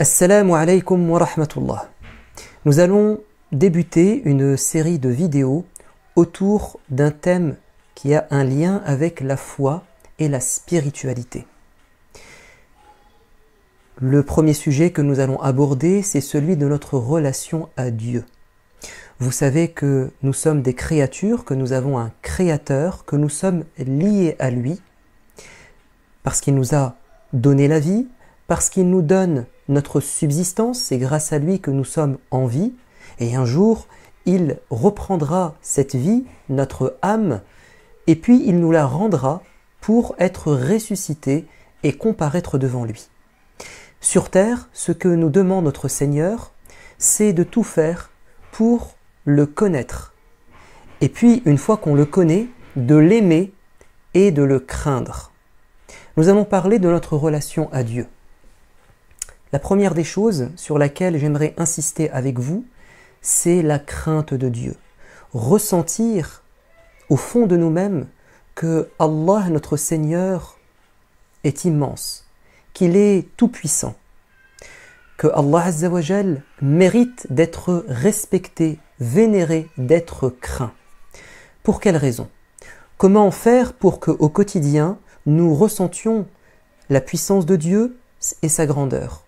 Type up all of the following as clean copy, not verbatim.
Assalamu alaikum wa rahmatullah. Nous allons débuter une série de vidéos autour d'un thème qui a un lien avec la foi et la spiritualité. Le premier sujet que nous allons aborder, c'est celui de notre relation à Dieu. Vous savez que nous sommes des créatures, que nous avons un créateur, que nous sommes liés à lui, parce qu'il nous a donné la vie, parce qu'il nous donne notre subsistance, c'est grâce à lui que nous sommes en vie, et un jour, il reprendra cette vie, notre âme, et puis il nous la rendra pour être ressuscité et comparaître devant lui. Sur terre, ce que nous demande notre Seigneur, c'est de tout faire pour le connaître. Et puis, une fois qu'on le connaît, de l'aimer et de le craindre. Nous allons parler de notre relation à Dieu. La première des choses sur laquelle j'aimerais insister avec vous, c'est la crainte de Dieu. Ressentir au fond de nous-mêmes que Allah, notre Seigneur, est immense, qu'il est tout-puissant, que Allah Azza wa Jal mérite d'être respecté, vénéré, d'être craint. Pour quelle raison? Comment faire pour qu'au quotidien, nous ressentions la puissance de Dieu et sa grandeur?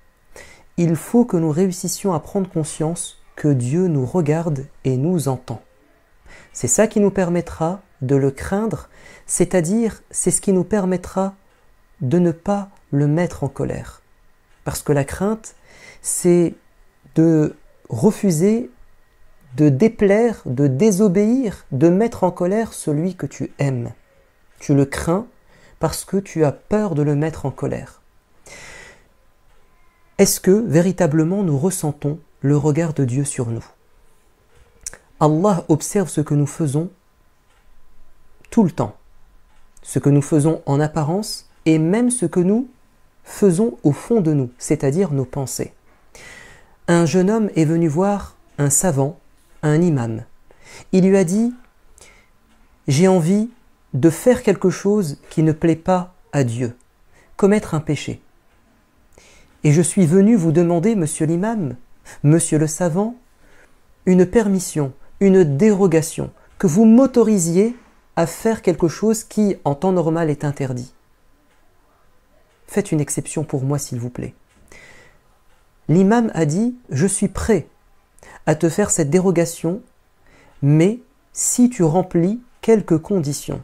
Il faut que nous réussissions à prendre conscience que Dieu nous regarde et nous entend. C'est ça qui nous permettra de le craindre, c'est-à-dire c'est ce qui nous permettra de ne pas le mettre en colère. Parce que la crainte, c'est de refuser, de déplaire, de désobéir, de mettre en colère celui que tu aimes. Tu le crains parce que tu as peur de le mettre en colère. Est-ce que véritablement nous ressentons le regard de Dieu sur nous? Allah observe ce que nous faisons tout le temps, ce que nous faisons en apparence et même ce que nous faisons au fond de nous, c'est-à-dire nos pensées. Un jeune homme est venu voir un savant, un imam. Il lui a dit « J'ai envie de faire quelque chose qui ne plaît pas à Dieu, commettre un péché. Et je suis venu vous demander, monsieur l'imam, monsieur le savant, une permission, une dérogation, que vous m'autorisiez à faire quelque chose qui, en temps normal, est interdit. Faites une exception pour moi, s'il vous plaît. » L'imam a dit « Je suis prêt à te faire cette dérogation, mais si tu remplis quelques conditions.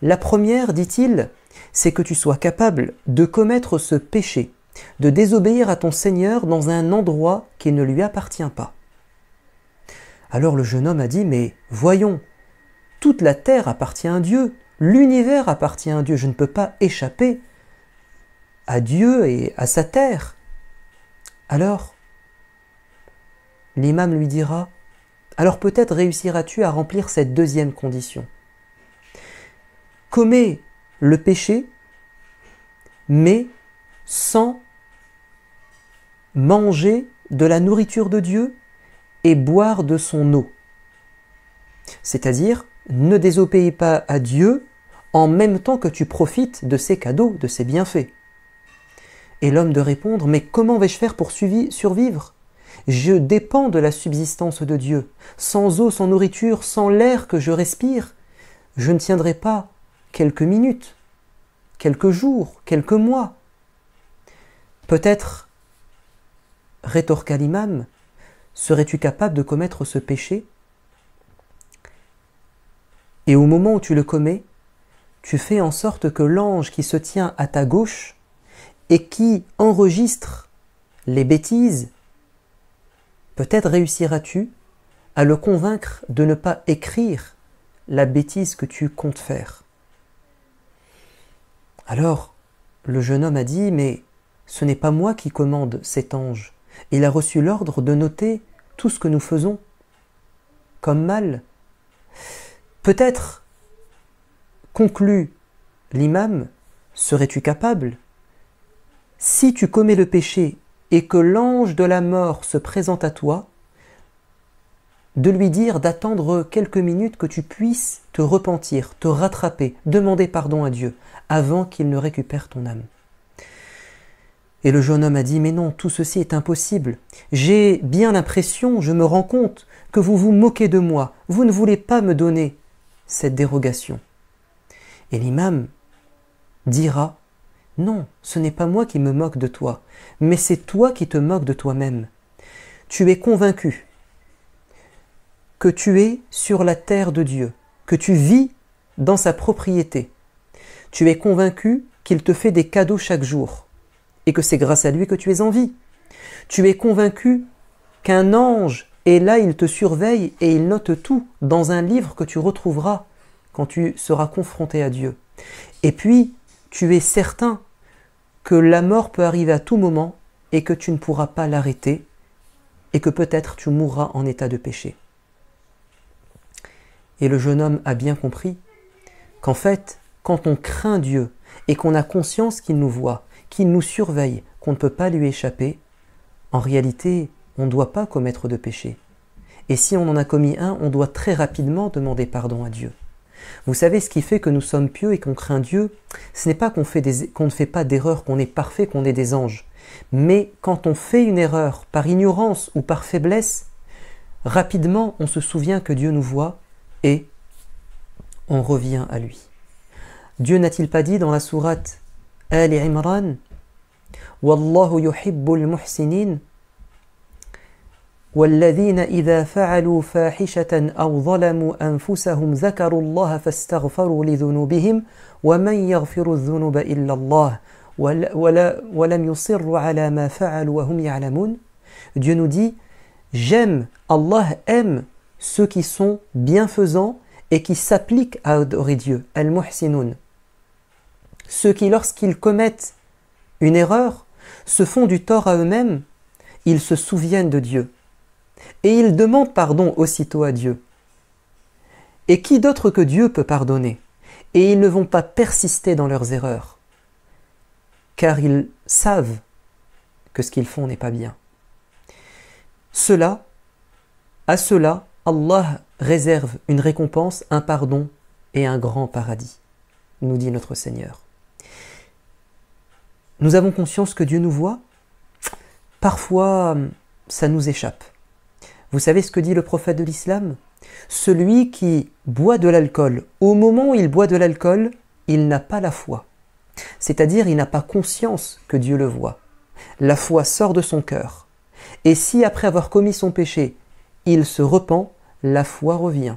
La première, dit-il, c'est que tu sois capable de commettre ce péché, de désobéir à ton Seigneur dans un endroit qui ne lui appartient pas. » Alors le jeune homme a dit « Mais voyons, toute la terre appartient à Dieu, l'univers appartient à Dieu, je ne peux pas échapper à Dieu et à sa terre. » Alors, l'imam lui dira « Alors peut-être réussiras-tu à remplir cette deuxième condition. Commets le péché, mais sans manger de la nourriture de Dieu et boire de son eau. » C'est-à-dire, ne désobéis pas à Dieu en même temps que tu profites de ses cadeaux, de ses bienfaits. Et l'homme de répondre, mais comment vais-je faire pour survivre? Je dépends de la subsistance de Dieu. Sans eau, sans nourriture, sans l'air que je respire, je ne tiendrai pas quelques minutes, quelques jours, quelques mois. Peut-être, rétorqua l'imam, serais-tu capable de commettre ce péché? Et au moment où tu le commets, tu fais en sorte que l'ange qui se tient à ta gauche et qui enregistre les bêtises, peut-être réussiras-tu à le convaincre de ne pas écrire la bêtise que tu comptes faire. Alors, le jeune homme a dit, mais ce n'est pas moi qui commande cet ange. Il a reçu l'ordre de noter tout ce que nous faisons comme mal. Peut-être, conclut l'imam, serais-tu capable, si tu commets le péché et que l'ange de la mort se présente à toi, de lui dire d'attendre quelques minutes que tu puisses te repentir, te rattraper, demander pardon à Dieu, avant qu'il ne récupère ton âme. Et le jeune homme a dit, mais non, tout ceci est impossible. J'ai bien l'impression, je me rends compte, que vous vous moquez de moi. Vous ne voulez pas me donner cette dérogation. Et l'imam dira, non, ce n'est pas moi qui me moque de toi, mais c'est toi qui te moques de toi-même. Tu es convaincu que tu es sur la terre de Dieu, que tu vis dans sa propriété. Tu es convaincu qu'il te fait des cadeaux chaque jour et que c'est grâce à lui que tu es en vie. Tu es convaincu qu'un ange est là, il te surveille et il note tout dans un livre que tu retrouveras quand tu seras confronté à Dieu. Et puis, tu es certain que la mort peut arriver à tout moment et que tu ne pourras pas l'arrêter et que peut-être tu mourras en état de péché. Et le jeune homme a bien compris qu'en fait, quand on craint Dieu et qu'on a conscience qu'il nous voit, qu'il nous surveille, qu'on ne peut pas lui échapper, en réalité, on ne doit pas commettre de péché. Et si on en a commis un, on doit très rapidement demander pardon à Dieu. Vous savez, ce qui fait que nous sommes pieux et qu'on craint Dieu, ce n'est pas qu'on ne fait pas d'erreur, qu'on est parfait, qu'on est des anges. Mais quand on fait une erreur par ignorance ou par faiblesse, rapidement on se souvient que Dieu nous voit et on revient à lui. Dieu n'a-t-il pas dit dans la sourate Ali Imran, Wallahu yuhibbul muhsinin, والذين إذا فعلوا فاحشة أو ظلموا أنفسهم ذكروا الله فاستغفروا لذنوبهم ومن يغفر الذنوب إلا الله ولم يصروا على ما فعلوا وهم يعلمون. Dieu nous dit, j'aime, Allah aime ceux qui sont bienfaisants et qui s'appliquent à adorer Dieu, al-muhsinun. Ceux qui, lorsqu'ils commettent une erreur, se font du tort à eux-mêmes, ils se souviennent de Dieu. Et ils demandent pardon aussitôt à Dieu. Et qui d'autre que Dieu peut pardonner? Et ils ne vont pas persister dans leurs erreurs, car ils savent que ce qu'ils font n'est pas bien. À cela, Allah réserve une récompense, un pardon et un grand paradis, nous dit notre Seigneur. Nous avons conscience que Dieu nous voit. Parfois, ça nous échappe. Vous savez ce que dit le prophète de l'islam? Celui qui boit de l'alcool, au moment où il boit de l'alcool, il n'a pas la foi. C'est-à-dire, il n'a pas conscience que Dieu le voit. La foi sort de son cœur. Et si, après avoir commis son péché, il se repent, la foi revient.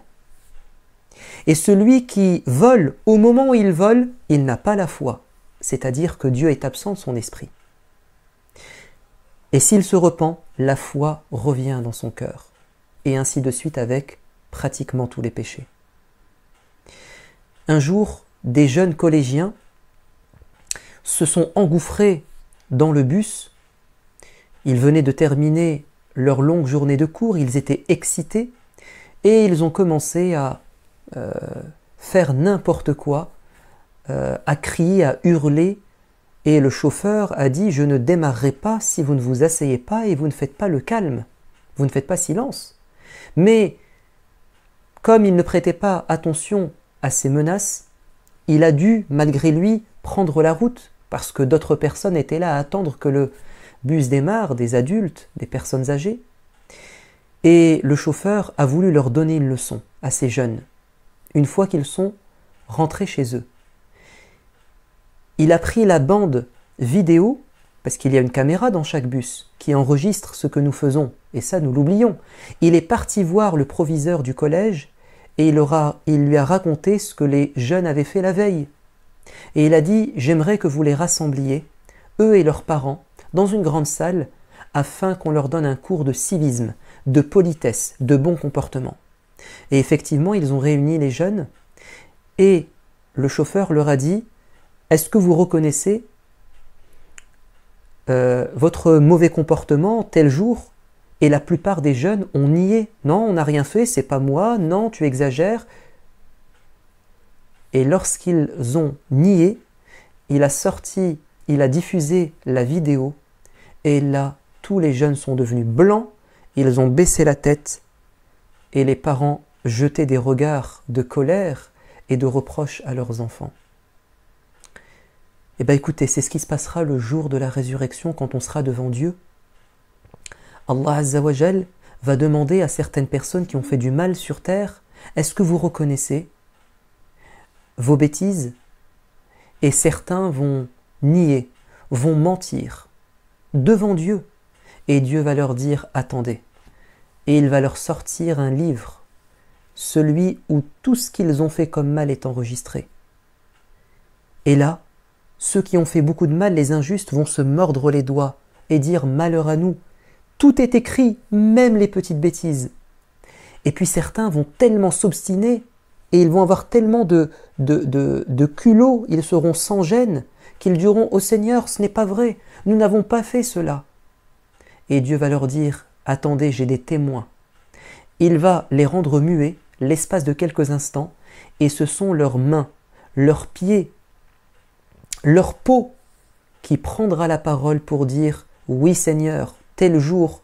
Et celui qui vole, au moment où il vole, il n'a pas la foi. C'est-à-dire que Dieu est absent de son esprit. Et s'il se repent, la foi revient dans son cœur. Et ainsi de suite avec pratiquement tous les péchés. Un jour, des jeunes collégiens se sont engouffrés dans le bus. Ils venaient de terminer leur longue journée de cours, ils étaient excités et ils ont commencé à faire n'importe quoi, à crier, à hurler. Et le chauffeur a dit « Je ne démarrerai pas si vous ne vous asseyez pas et vous ne faites pas le calme. Vous ne faites pas silence. » Mais comme il ne prêtait pas attention à ces menaces, il a dû, malgré lui, prendre la route parce que d'autres personnes étaient là à attendre que le bus démarre, des adultes, des personnes âgées. Et le chauffeur a voulu leur donner une leçon à ces jeunes, une fois qu'ils sont rentrés chez eux. Il a pris la bande vidéo, parce qu'il y a une caméra dans chaque bus qui enregistre ce que nous faisons, et ça nous l'oublions. Il est parti voir le proviseur du collège et il lui a raconté ce que les jeunes avaient fait la veille. Et il a dit « J'aimerais que vous les rassembliez, eux et leurs parents, dans une grande salle, afin qu'on leur donne un cours de civisme, de politesse, de bon comportement. » Et effectivement, ils ont réuni les jeunes, et le chauffeur leur a dit « Est-ce que vous reconnaissez votre mauvais comportement tel jour ?» Et la plupart des jeunes ont nié. « Non, on n'a rien fait, c'est pas moi, non, tu exagères. » Et lorsqu'ils ont nié, il a diffusé la vidéo, et là, tous les jeunes sont devenus blancs, ils ont baissé la tête, et les parents jetaient des regards de colère et de reproches à leurs enfants. Eh bien écoutez, c'est ce qui se passera le jour de la résurrection quand on sera devant Dieu. Allah Azza wa Jal va demander à certaines personnes qui ont fait du mal sur terre, est-ce que vous reconnaissez vos bêtises? Et certains vont nier, vont mentir devant Dieu. Et Dieu va leur dire, attendez. Et il va leur sortir un livre, celui où tout ce qu'ils ont fait comme mal est enregistré. Et là, ceux qui ont fait beaucoup de mal, les injustes, vont se mordre les doigts et dire malheur à nous. Tout est écrit, même les petites bêtises. Et puis certains vont tellement s'obstiner et ils vont avoir tellement de culot, ils seront sans gêne, qu'ils diront au Seigneur, ce n'est pas vrai, nous n'avons pas fait cela. Et Dieu va leur dire, attendez, j'ai des témoins. Il va les rendre muets l'espace de quelques instants et ce sont leurs mains, leurs pieds, leur peau qui prendra la parole pour dire « Oui Seigneur, tel jour,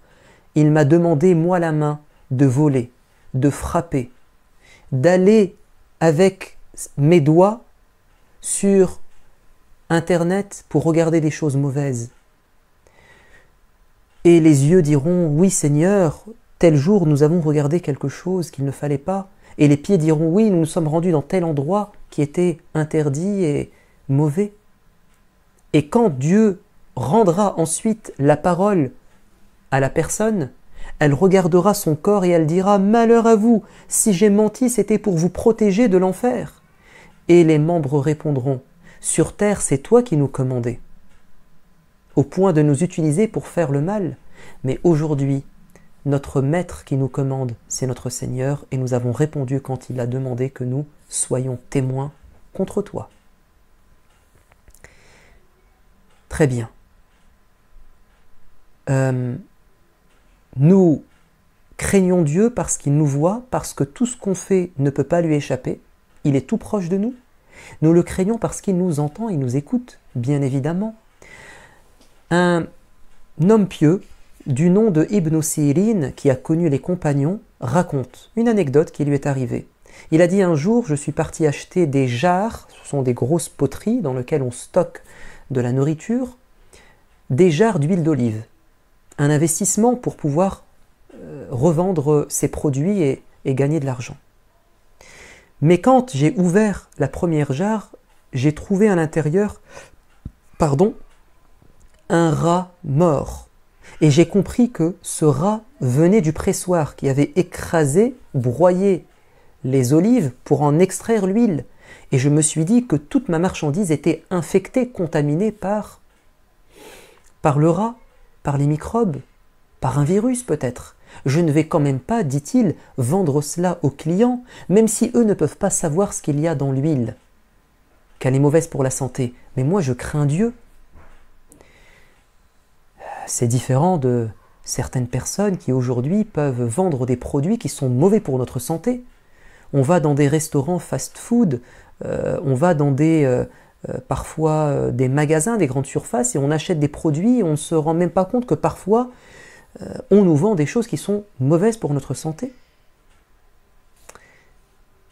il m'a demandé, moi la main, de voler, de frapper, d'aller avec mes doigts sur Internet pour regarder des choses mauvaises. Et les yeux diront « Oui Seigneur, tel jour nous avons regardé quelque chose qu'il ne fallait pas. » Et les pieds diront « Oui, nous nous sommes rendus dans tel endroit qui était interdit et mauvais. » Et quand Dieu rendra ensuite la parole à la personne, elle regardera son corps et elle dira « Malheur à vous, si j'ai menti, c'était pour vous protéger de l'enfer. » Et les membres répondront « Sur terre, c'est toi qui nous commandais, au point de nous utiliser pour faire le mal. Mais aujourd'hui, notre maître qui nous commande, c'est notre Seigneur, et nous avons répondu quand il a demandé que nous soyons témoins contre toi. » Très bien. Nous craignons Dieu parce qu'il nous voit, parce que tout ce qu'on fait ne peut pas lui échapper. Il est tout proche de nous. Nous le craignons parce qu'il nous entend, il nous écoute, bien évidemment. Un homme pieux du nom de Ibn Sirin, qui a connu les compagnons, raconte une anecdote qui lui est arrivée. Il a dit un jour, je suis parti acheter des jarres, ce sont des grosses poteries dans lesquelles on stocke de la nourriture, des jarres d'huile d'olive. Un investissement pour pouvoir revendre ses produits et gagner de l'argent. Mais quand j'ai ouvert la première jarre, j'ai trouvé à l'intérieur, un rat mort. Et j'ai compris que ce rat venait du pressoir qui avait écrasé, broyé les olives pour en extraire l'huile. Et je me suis dit que toute ma marchandise était infectée, contaminée par le rat, par les microbes, par un virus peut-être. Je ne vais quand même pas, dit-il, vendre cela aux clients, même si eux ne peuvent pas savoir ce qu'il y a dans l'huile, qu'elle est mauvaise pour la santé. Mais moi, je crains Dieu. C'est différent de certaines personnes qui aujourd'hui peuvent vendre des produits qui sont mauvais pour notre santé. On va dans des restaurants fast-food, on va dans parfois des magasins, des grandes surfaces et on achète des produits et on ne se rend même pas compte que parfois on nous vend des choses qui sont mauvaises pour notre santé.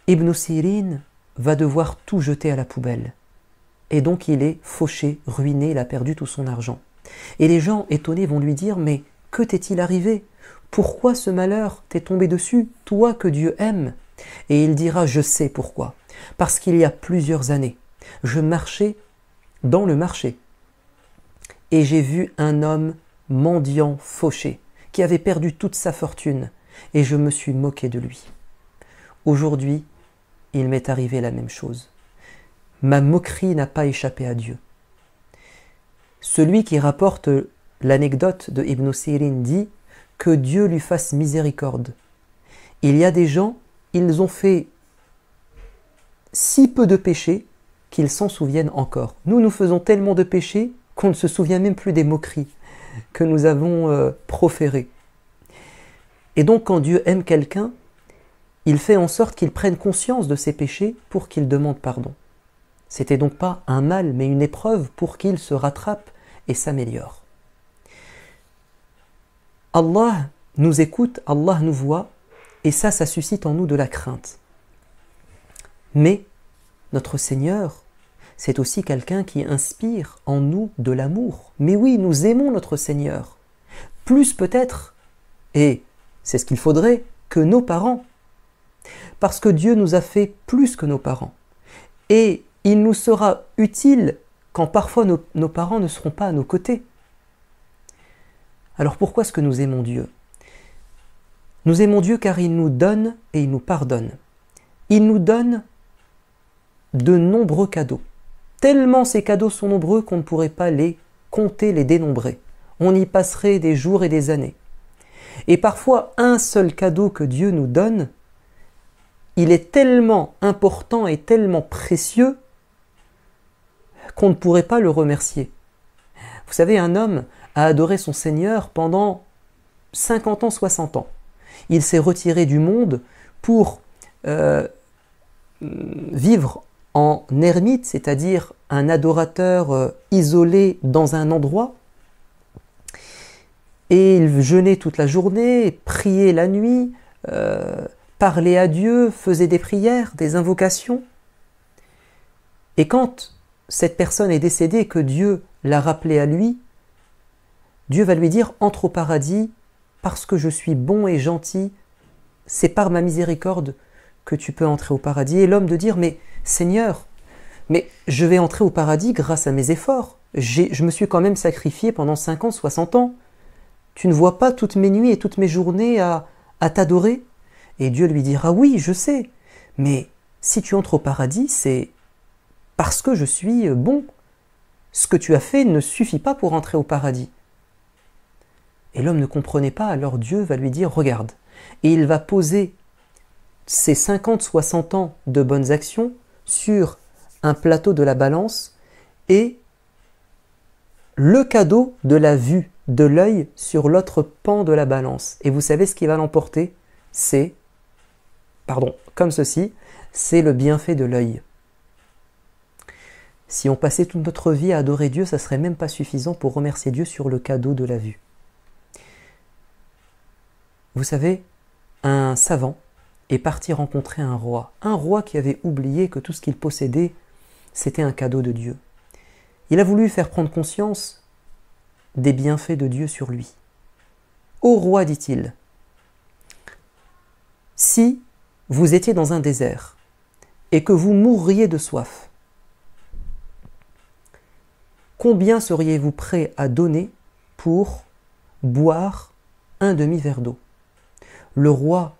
Ibn Sirin va devoir tout jeter à la poubelle. Et donc il est fauché, ruiné, il a perdu tout son argent. Et les gens étonnés vont lui dire « Mais que t'est-il arrivé? Pourquoi ce malheur t'est tombé dessus, toi que Dieu aime ?» Et il dira « Je sais pourquoi. Parce qu'il y a plusieurs années, je marchais dans le marché et j'ai vu un homme mendiant fauché qui avait perdu toute sa fortune et je me suis moqué de lui. Aujourd'hui, il m'est arrivé la même chose. Ma moquerie n'a pas échappé à Dieu. » Celui qui rapporte l'anecdote de Ibn Sirin dit que Dieu lui fasse miséricorde. Il y a des gens, ils ont fait si peu de péchés qu'ils s'en souviennent encore. Nous, nous faisons tellement de péchés qu'on ne se souvient même plus des moqueries que nous avons proférées. Et donc, quand Dieu aime quelqu'un, il fait en sorte qu'il prenne conscience de ses péchés pour qu'il demande pardon. C'était donc pas un mal, mais une épreuve pour qu'il se rattrape et s'améliore. Allah nous écoute, Allah nous voit, et ça suscite en nous de la crainte. Mais notre Seigneur, c'est aussi quelqu'un qui inspire en nous de l'amour. Mais oui, nous aimons notre Seigneur, plus peut-être, et c'est ce qu'il faudrait, que nos parents. Parce que Dieu nous a fait plus que nos parents. Et il nous sera utile quand parfois nos parents ne seront pas à nos côtés. Alors pourquoi est-ce que nous aimons Dieu? Nous aimons Dieu car il nous donne et il nous pardonne. Il nous donne de nombreux cadeaux. Tellement ces cadeaux sont nombreux qu'on ne pourrait pas les compter, les dénombrer. On y passerait des jours et des années. Et parfois, un seul cadeau que Dieu nous donne, il est tellement important et tellement précieux qu'on ne pourrait pas le remercier. Vous savez, un homme a adoré son Seigneur pendant 50 ans, 60 ans. Il s'est retiré du monde pour vivre en ermite, c'est-à-dire un adorateur isolé dans un endroit. Et il jeûnait toute la journée, priait la nuit, parlait à Dieu, faisait des prières, des invocations. Et quand cette personne est décédée et que Dieu l'a rappelé à lui, Dieu va lui dire « Entre au paradis parce que je suis bon et gentil, c'est par ma miséricorde que tu peux entrer au paradis. » Et l'homme de dire « Mais Seigneur, mais je vais entrer au paradis grâce à mes efforts. Je me suis quand même sacrifié pendant 50, 60 ans. Tu ne vois pas toutes mes nuits et toutes mes journées à t'adorer ?» Et Dieu lui dira « Oui, je sais, mais si tu entres au paradis, c'est parce que je suis bon. Ce que tu as fait ne suffit pas pour entrer au paradis. » Et l'homme ne comprenait pas, alors Dieu va lui dire « Regarde. » Et il va poser ses 50, 60 ans de bonnes actions sur un plateau de la balance et le cadeau de la vue, de l'œil sur l'autre pan de la balance. Et vous savez ce qui va l'emporter? C'est, comme ceci, c'est le bienfait de l'œil. Si on passait toute notre vie à adorer Dieu, ça ne serait même pas suffisant pour remercier Dieu sur le cadeau de la vue. Vous savez, un savant est parti rencontrer un roi qui avait oublié que tout ce qu'il possédait, c'était un cadeau de Dieu. Il a voulu faire prendre conscience des bienfaits de Dieu sur lui. « Ô roi, dit-il, si vous étiez dans un désert et que vous mourriez de soif, combien seriez-vous prêt à donner pour boire un demi-verre d'eau ?» Le roi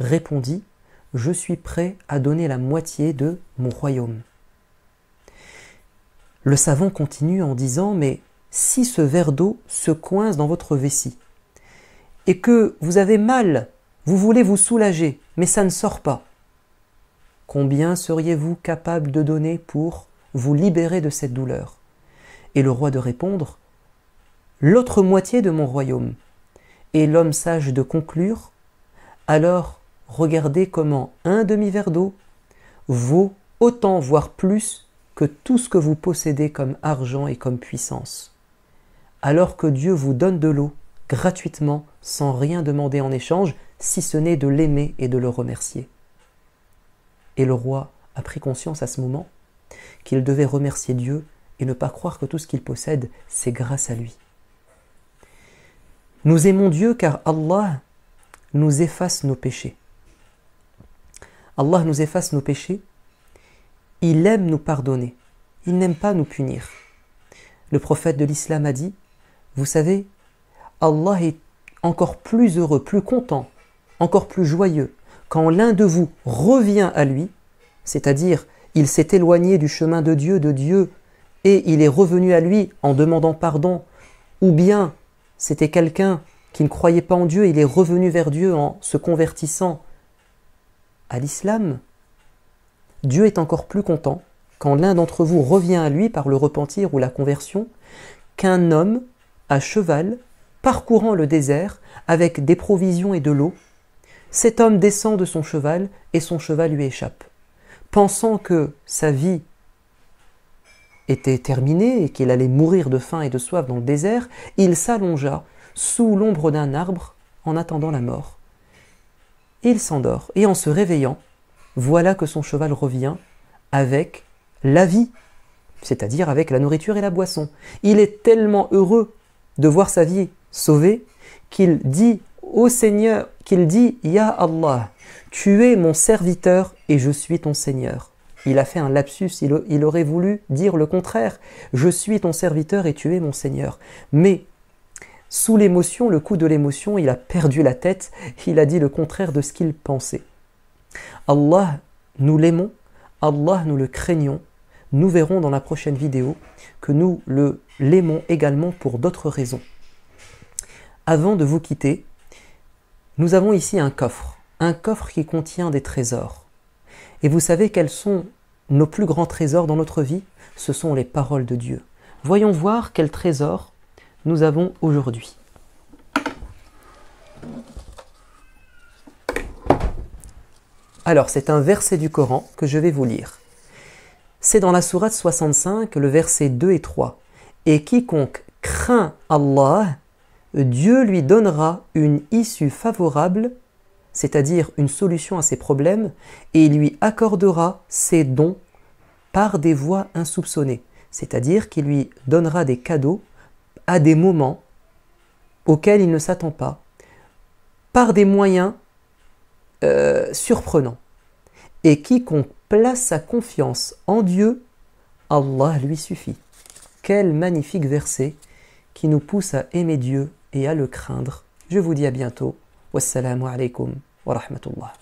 répondit « Je suis prêt à donner la moitié de mon royaume. » Le savant continue en disant « Mais si ce verre d'eau se coince dans votre vessie et que vous avez mal, vous voulez vous soulager, mais ça ne sort pas, combien seriez-vous capable de donner pour vous libérer de cette douleur ?» Et le roi de répondre « L'autre moitié de mon royaume. » Et l'homme sage de conclure « Alors regardez comment un demi-verre d'eau vaut autant, voire plus, que tout ce que vous possédez comme argent et comme puissance. Alors que Dieu vous donne de l'eau gratuitement, sans rien demander en échange, si ce n'est de l'aimer et de le remercier. » Et le roi a pris conscience à ce moment qu'il devait remercier Dieu et ne pas croire que tout ce qu'il possède, c'est grâce à lui. Nous aimons Dieu car Allah nous efface nos péchés. Allah nous efface nos péchés. Il aime nous pardonner. Il n'aime pas nous punir. Le prophète de l'islam a dit, vous savez, Allah est encore plus heureux, plus content, encore plus joyeux quand l'un de vous revient à lui, c'est-à-dire il s'est éloigné du chemin de Dieu, et il est revenu à lui en demandant pardon, ou bien c'était quelqu'un qui ne croyait pas en Dieu, il est revenu vers Dieu en se convertissant à l'islam. Dieu est encore plus content quand l'un d'entre vous revient à lui par le repentir ou la conversion, qu'un homme à cheval parcourant le désert avec des provisions et de l'eau. Cet homme descend de son cheval et son cheval lui échappe. Pensant que sa vie était terminée et qu'il allait mourir de faim et de soif dans le désert, il s'allongea sous l'ombre d'un arbre en attendant la mort. Il s'endort et en se réveillant, voilà que son cheval revient avec la vie. c'est-à-dire avec la nourriture et la boisson. Il est tellement heureux de voir sa vie sauvée qu'il dit au Seigneur, qu'il dit « Ya Allah, tu es mon serviteur et je suis ton Seigneur ». Il a fait un lapsus, il aurait voulu dire le contraire. « Je suis ton serviteur et tu es mon Seigneur ». Mais sous l'émotion, le coup de l'émotion, il a perdu la tête, il a dit le contraire de ce qu'il pensait. Allah, nous l'aimons, Allah, nous le craignons. Nous verrons dans la prochaine vidéo que nous l'aimons également pour d'autres raisons. Avant de vous quitter, nous avons ici un coffre qui contient des trésors. Et vous savez quels sont nos plus grands trésors dans notre vie? Ce sont les paroles de Dieu. Voyons voir quels trésors nous avons aujourd'hui. Alors, c'est un verset du Coran que je vais vous lire. C'est dans la sourate 65, le verset 2 et 3. « Et quiconque craint Allah, Dieu lui donnera une issue favorable, c'est-à-dire une solution à ses problèmes, et il lui accordera ses dons par des voies insoupçonnées, c'est-à-dire qu'il lui donnera des cadeaux à des moments auxquels il ne s'attend pas, par des moyens surprenants. Et quiconque place sa confiance en Dieu, Allah lui suffit. » Quel magnifique verset qui nous pousse à aimer Dieu et à le craindre. Je vous dis à bientôt. Wassalamu alaikum wa rahmatullah.